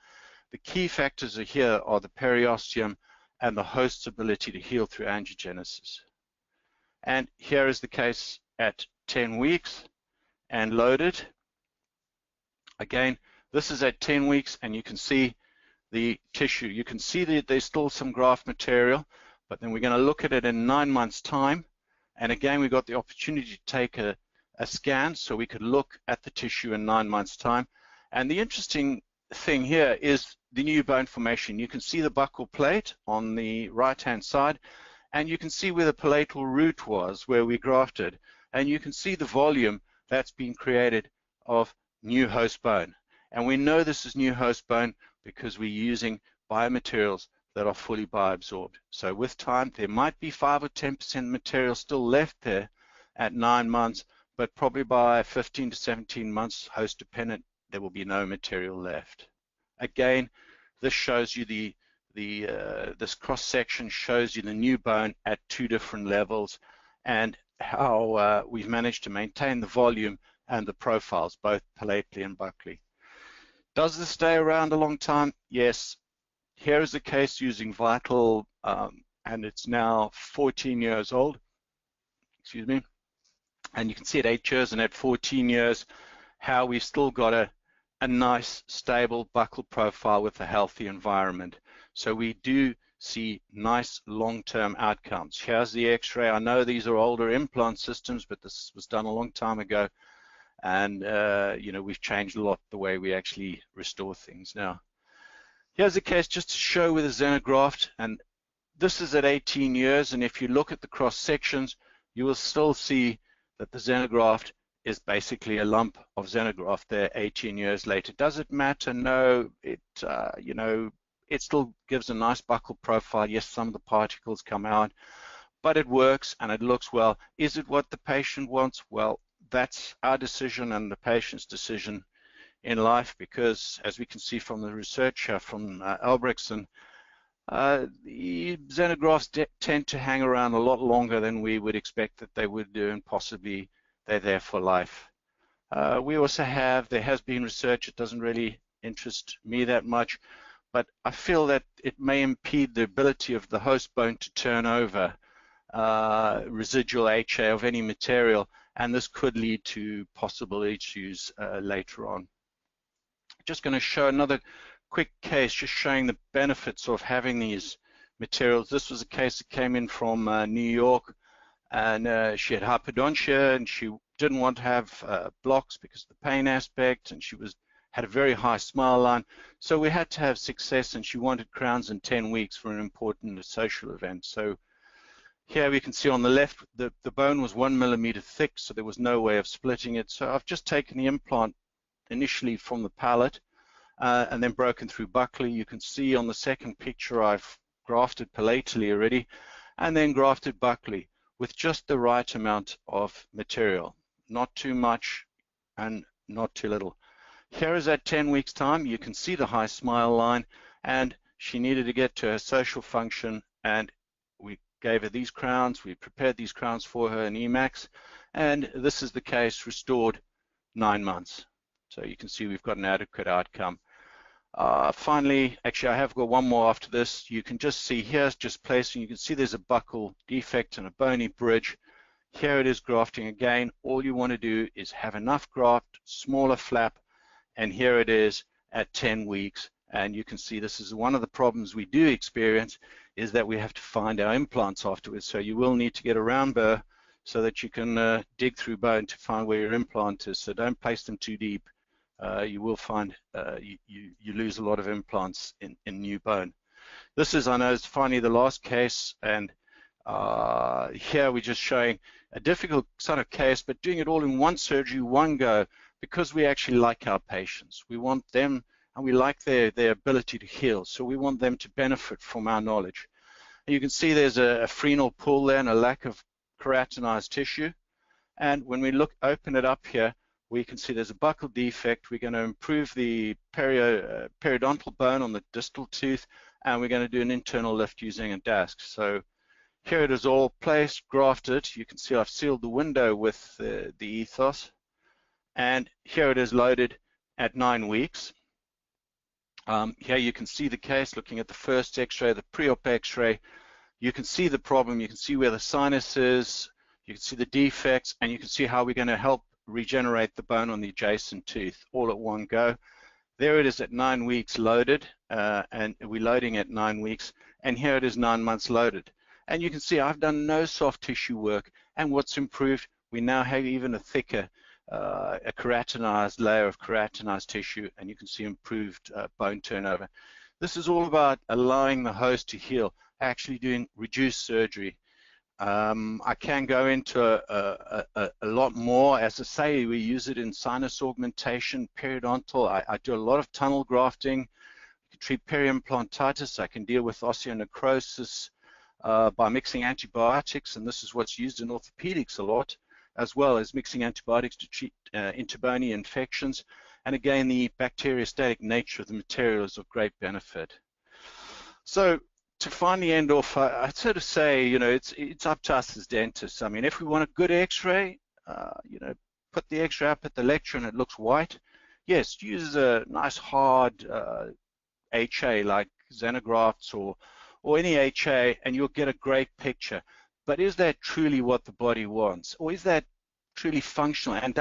The key factors here are the periosteum and the host's ability to heal through angiogenesis. And here is the case at 10 weeks and loaded. Again, this is at 10 weeks, and you can see the tissue. You can see that there's still some graft material, but then we're going to look at it in 9 months' time. And again, we got the opportunity to take a scan so we could look at the tissue in 9 months' time. And the interesting thing here is the new bone formation. You can see the buccal plate on the right-hand side, and you can see where the palatal root was, where we grafted. And you can see the volume that's been created of new host bone. And we know this is new host bone because we're using biomaterials that are fully bioabsorbed. So with time, there might be 5 or 10% material still left there at 9 months, but probably by 15 to 17 months, host dependent, there will be no material left. Again, this shows you this cross section shows you the new bone at 2 different levels and how we've managed to maintain the volume and the profiles, both palatally and buccally. Does this stay around a long time? Yes. Here is a case using Vital, and it's now 14 years old. Excuse me. And you can see at 8 years and at 14 years how we've still got a nice, stable buccal profile with a healthy environment. So we do see nice long-term outcomes. Here's the X-ray. I know these are older implant systems, but this was done a long time ago. And, you know, we've changed a lot the way we actually restore things now. Here's a case just to show with a xenograft, and this is at 18 years, and if you look at the cross sections, you will still see that the xenograft is basically a lump of xenograft there 18 years later. Does it matter? No, it, you know, it still gives a nice buccal profile. Yes, some of the particles come out, but it works and it looks well. Is it what the patient wants? Well, that's our decision and the patient's decision in life, because as we can see from the research from Albrechtsen, the xenografts tend to hang around a lot longer than we would expect that they would do, and possibly they're there for life. We also have, there has been research, it doesn't really interest me that much, but I feel that it may impede the ability of the host bone to turn over residual HA of any material, and this could lead to possible issues later on. Just going to show another quick case, just showing the benefits of having these materials. This was a case that came in from New York, and she had hypodontia, and she didn't want to have blocks because of the pain aspect, and she had a very high smile line. So we had to have success, and she wanted crowns in 10 weeks for an important social event. So here we can see on the left, the bone was 1 millimeter thick, so there was no way of splitting it. So I've just taken the implant initially from the palate and then broken through buccally. You can see on the second picture I've grafted palatally already and then grafted buccally with just the right amount of material, not too much and not too little. Here is at 10 weeks time. You can see the high smile line, and she needed to get to her social function, and we gave her these crowns. We prepared these crowns for her in Emax, and this is the case restored 9 months. So you can see we've got an adequate outcome. Finally, actually I have got one more after this. You can just see here's just placing. You can see there's a buccal defect and a bony bridge. Here it is grafting again. All you want to do is have enough graft, smaller flap, and here it is at 10 weeks. And you can see this is one of the problems we do experience, is that we have to find our implants afterwards. So you will need to get a round burr so that you can dig through bone to find where your implant is. So don't place them too deep. You will find you lose a lot of implants in new bone. This is, I know it's finally the last case, and here we're just showing a difficult sort of case, but doing it all in one surgery, one go, because we actually like our patients. We want them, and we like their ability to heal, so we want them to benefit from our knowledge. And you can see there's a frenal pull there and a lack of keratinized tissue, and when we open it up here, we can see there's a buccal defect. We're going to improve the periodontal bone on the distal tooth, and we're going to do an internal lift using a Dask. So here it is all placed, grafted. You can see I've sealed the window with the ethos, and here it is loaded at 9 weeks. Here you can see the case looking at the first x-ray, the pre-op x-ray. You can see the problem. You can see where the sinus is. You can see the defects, and you can see how we're going to help regenerate the bone on the adjacent tooth all at one go. There it is at 9 weeks loaded, and we're loading at 9 weeks, and here it is 9 months loaded. And you can see I've done no soft tissue work, and what's improved, we now have even a thicker, a keratinized layer of keratinized tissue, and you can see improved bone turnover. This is all about allowing the host to heal, actually doing reduced surgery. I can go into a lot more. As I say, we use it in sinus augmentation, periodontal. I do a lot of tunnel grafting. To treat periimplantitis, I can deal with osteonecrosis by mixing antibiotics, and this is what's used in orthopedics a lot, as well as mixing antibiotics to treat interbony infections. And again, the bacteriostatic nature of the material is of great benefit. So to finally end off, I'd sort of say, you know, it's up to us as dentists. I mean, if we want a good X-ray, you know, put the X-ray up at the lecture and it looks white. Yes, use a nice hard HA like xenografts or any HA, and you'll get a great picture. But is that truly what the body wants, or is that truly functional? And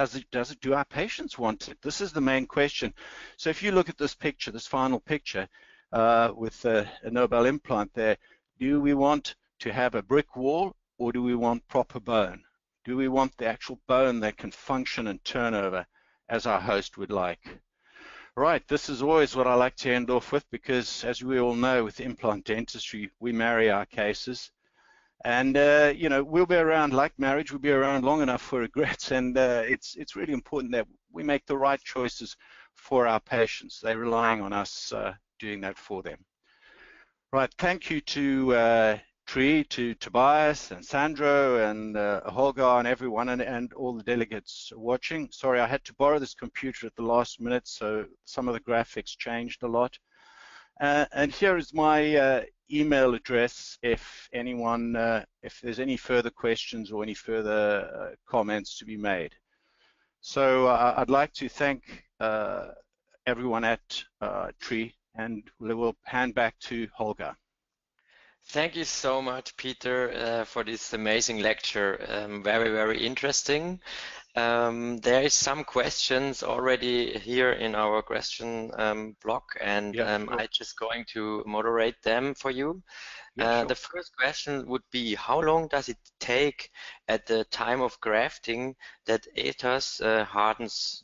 do our patients want it? This is the main question. So if you look at this picture, this final picture, with a Nobel implant there, do we want to have a brick wall, or do we want proper bone? Do we want the actual bone that can function and turn over as our host would like? Right, this is always what I like to end off with, because as we all know, with implant dentistry, we marry our cases. And you know, we'll be around, like marriage, we'll be around long enough for regrets, and it's really important that we make the right choices for our patients. They're relying on us doing that for them. Right, thank you to Tree, to Tobias and Sandro and Holger and everyone, and all the delegates watching. Sorry, I had to borrow this computer at the last minute, so some of the graphics changed a lot. And here is my email address if anyone, if there's any further questions or any further comments to be made. So I'd like to thank everyone at Tree, and we'll hand back to Holger. Thank you so much, Peter, for this amazing lecture. Very, very interesting. There is some questions already here in our question block, and Yeah, sure. I'm just going to moderate them for you. Yeah, sure. The first question would be, how long does it take at the time of grafting that ethers hardens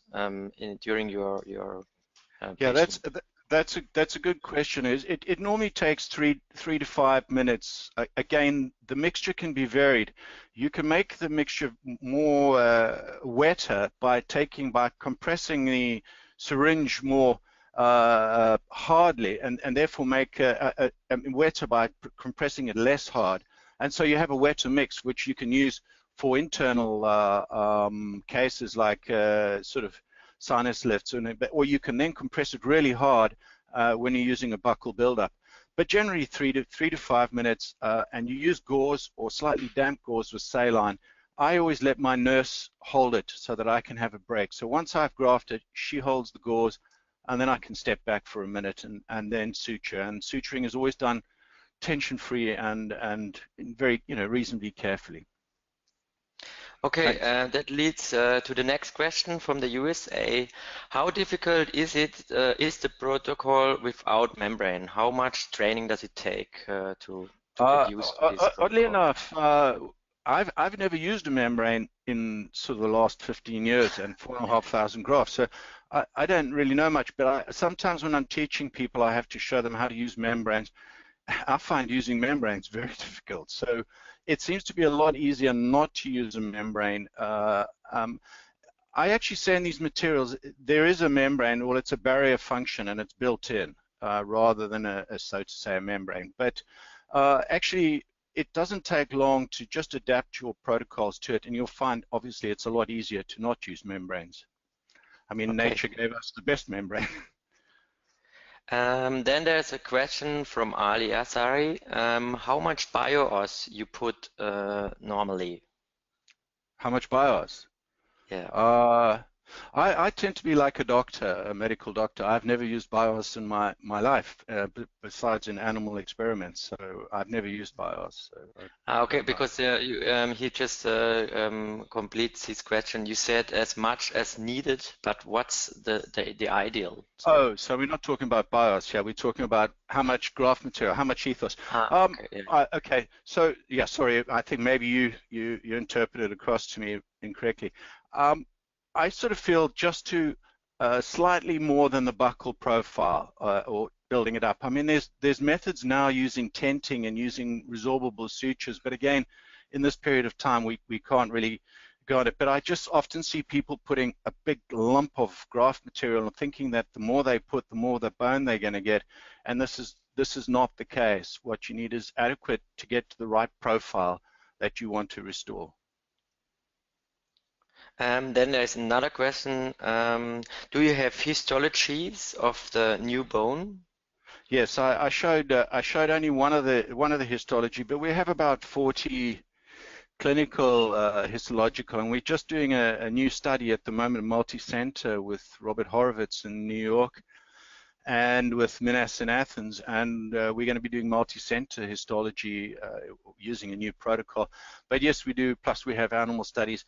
during your Yeah, patient? that's a good question. It normally takes three to 5 minutes. Again, the mixture can be varied. You can make the mixture more wetter by compressing the syringe more hardly, and therefore make wetter by compressing it less hard. And so you have a wetter mix, which you can use for internal cases like sort of sinus lifts, or you can then compress it really hard when you're using a buccal buildup. But generally 3 to 5 minutes, and you use gauze or slightly damp gauze with saline. I always let my nurse hold it so that I can have a break. So once I've grafted, she holds the gauze, and then I can step back for a minute and then suture. And suturing is always done tension-free and very, you know, reasonably carefully. Okay, that leads to the next question from the USA. How difficult is the protocol without membrane? How much training does it take to get used to this protocol? Oddly enough, I've never used a membrane in sort of the last 15 years and 4,500 grafts. So I don't really know much, but sometimes when I'm teaching people, I have to show them how to use membranes. I find using membranes very difficult. So it seems to be a lot easier not to use a membrane. I actually say in these materials, there is a membrane, well, it's a barrier function and it's built in rather than so to say, a membrane. But actually, it doesn't take long to just adapt your protocols to it, and you'll find, obviously, it's a lot easier to not use membranes. I mean, Okay. nature gave us the best membrane. Then there's a question from Ali Asari. How much BioOS you put normally? How much BioOS? Yeah. I tend to be like a doctor, a medical doctor. I've never used BIOS in my life, besides in animal experiments. So I've never used BIOS. So I Okay, don't know. because he just completes his question. You said as much as needed, but what's the ideal? So, Oh, so we're not talking about BIOS here. We're talking about how much graft material, how much ethos. okay, yeah. Okay, so yeah, sorry, I think maybe you interpreted across to me incorrectly. I sort of feel just to slightly more than the buccal profile or building it up. I mean, there's methods now using tenting and using resorbable sutures, but again, in this period of time, we can't really go on it. But I just often see people putting a big lump of graft material and thinking that the more they put, the more the bone they're going to get, and this is not the case. What you need is adequate to get to the right profile that you want to restore. Then there's another question. Do you have histologies of the new bone? Yes, I showed only one of the histology, but we have about 40 clinical histological, and we're just doing a new study at the moment, multi-center with Robert Horowitz in New York and with Minas in Athens, and we're going to be doing multi-center histology using a new protocol. But yes, we do, plus we have animal studies.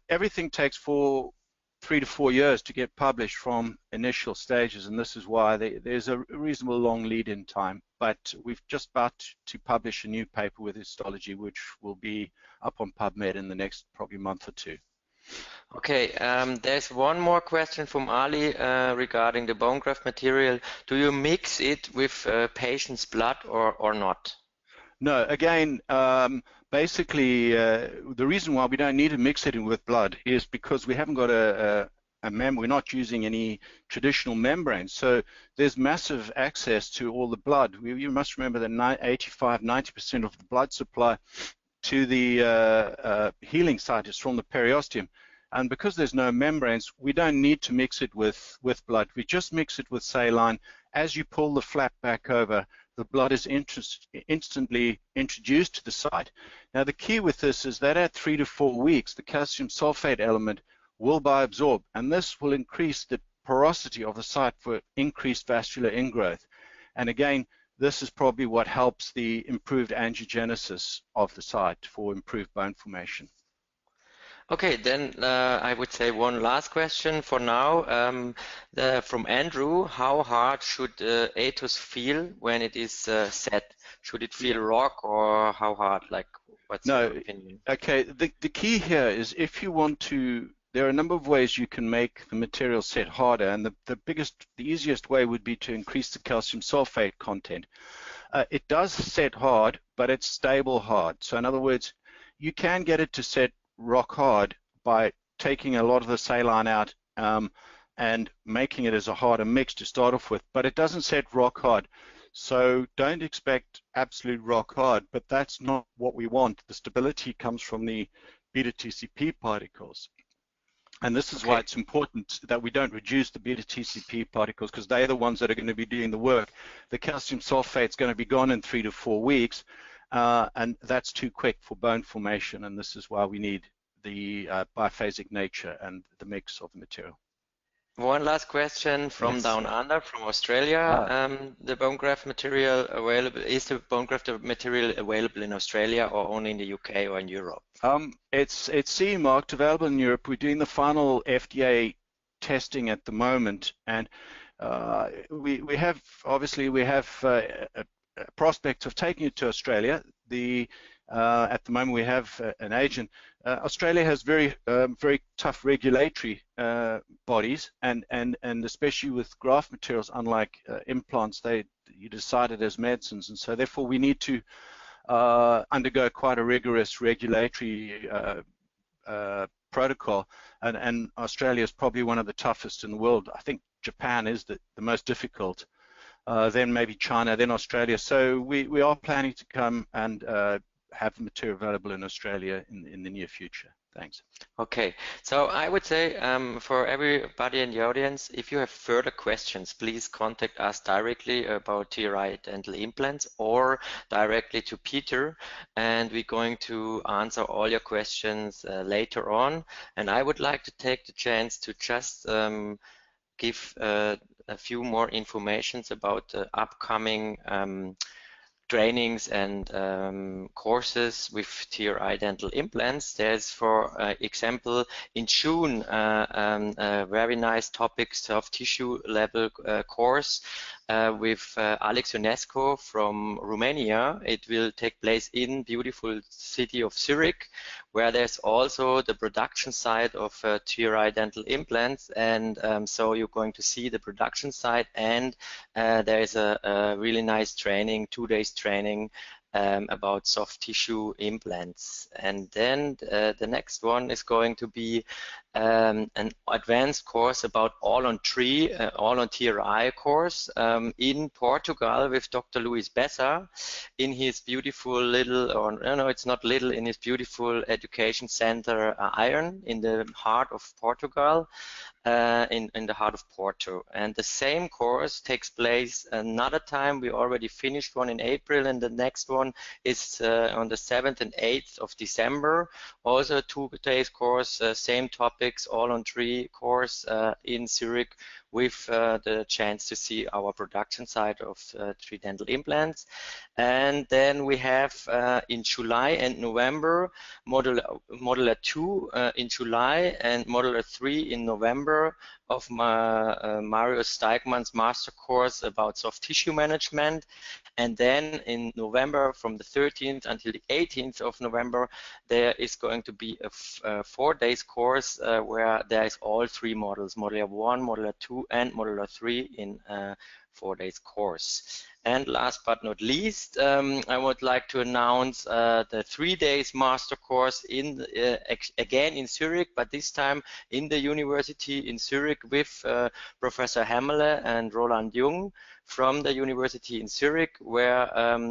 Everything takes 3 to 4 years to get published from initial stages, and this is why there's a reasonable long lead-in time. But we've just about to publish a new paper with histology, which will be up on PubMed in the next probably month or two. Okay, there's one more question from Ali regarding the bone graft material. Do you mix it with patient's blood or not? No, again, basically, the reason why we don't need to mix it in with blood is because we haven't got we're not using any traditional membranes. So there's massive access to all the blood. You must remember that 85, 90% of the blood supply to the healing site is from the periosteum. And because there's no membranes, we don't need to mix it with blood. We just mix it with saline. As you pull the flap back over, the blood is instantly introduced to the site. Now, the key with this is that at 3 to 4 weeks, the calcium sulfate element will bioabsorb, and this will increase the porosity of the site for increased vascular ingrowth. And again, this is probably what helps the improved angiogenesis of the site for improved bone formation. Okay, then I would say one last question for now. From Andrew, how hard should ethos feel when it is set? Should it feel rock or how hard? Like, what's your opinion? Okay, the key here is if you want to, there are a number of ways you can make the material set harder, and the easiest way would be to increase the calcium sulfate content. It does set hard, but it's stable hard. So in other words, you can get it to set rock hard by taking a lot of the saline out and making it as a harder mix to start off with, but it doesn't set rock hard. So don't expect absolute rock hard, but that's not what we want. The stability comes from the beta TCP particles. And this is why it's important that we don't reduce the beta TCP particles, because they're the ones that are going to be doing the work. The calcium sulfate is going to be gone in 3 to 4 weeks, and that's too quick for bone formation, and this is why we need the biphasic nature and the mix of the material. One last question from down under, from Australia. The bone graft material available, is the bone graft material available in Australia or only in the UK or in Europe? It's CE marked, available in Europe. We're doing the final FDA testing at the moment, and we have prospects of taking it to Australia. At the moment we have an agent. Australia has very tough regulatory bodies, and especially with graft materials, unlike implants, you decide it as medicines, and so therefore we need to undergo quite a rigorous regulatory protocol, and Australia is probably one of the toughest in the world. I think Japan is the most difficult, then maybe China, then Australia. So we are planning to come and have the material available in Australia in the near future. Thanks. Okay, so I would say for everybody in the audience, if you have further questions, please contact us directly about TRI dental implants or directly to Peter, and we're going to answer all your questions later on. And I would like to take the chance to just give a few more informations about the upcoming trainings and courses with TRI dental implants. There's, for example, in June, a very nice topic, soft tissue level course with Alex Ionescu from Romania. It will take place in beautiful city of Zurich, where there's also the production side of TRI dental implants, and so you're going to see the production side, and there is a really nice training, 2 days training about soft tissue implants. And then the next one is going to be an advanced course about all on TRI course in Portugal with Dr. Luis Bessa in his beautiful little, or no, it's not little, in his beautiful education center Iron in the heart of Portugal. In the heart of Porto. And the same course takes place another time. We already finished one in April, and the next one is on the 7th and 8th of December. Also a 2 days course, same topics, all on 3 course in Zurich, with the chance to see our production side of 3 dental implants. And then we have in July and November Modular 2 in July and Modular 3 in November of Mario Steigmann's master course about soft tissue management. And then in November, from the 13th until the 18th of November, there is going to be a 4 days course where there is all 3 models, Modular 1, Modular 2, and Modular 3 in 4 days course. And last but not least, I would like to announce the 3 days master course in again in Zurich, but this time in the university in Zurich with Professor Hämmerle and Roland Jung from the university in Zurich, where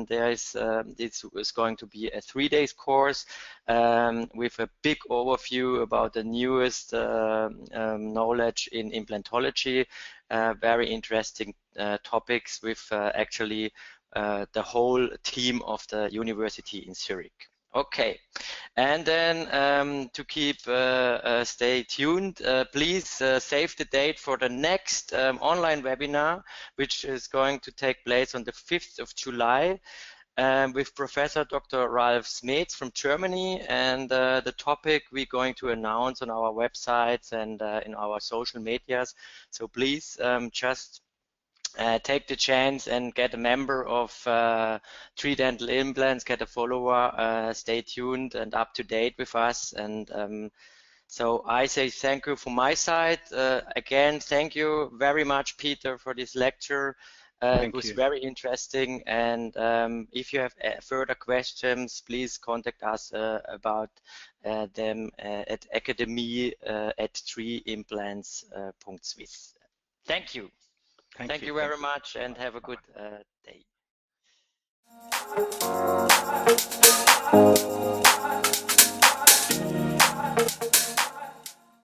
there is this is going to be a 3 days course with a big overview about the newest knowledge in implantology. Very interesting topics with actually the whole team of the university in Zurich. Okay, and then to keep stay tuned, please save the date for the next online webinar, which is going to take place on the 5th of July. With Professor Dr. Ralf Smets from Germany, and the topic we're going to announce on our websites and in our social medias. So please just take the chance and get a member of 3 dental implants, get a follower, stay tuned and up to date with us. And so I say thank you from my side. Again, thank you very much, Peter, for this lecture. It was very interesting, and if you have further questions, please contact us about them at academy@3implants.swiss. Thank you. Thank you very much, and have a good day.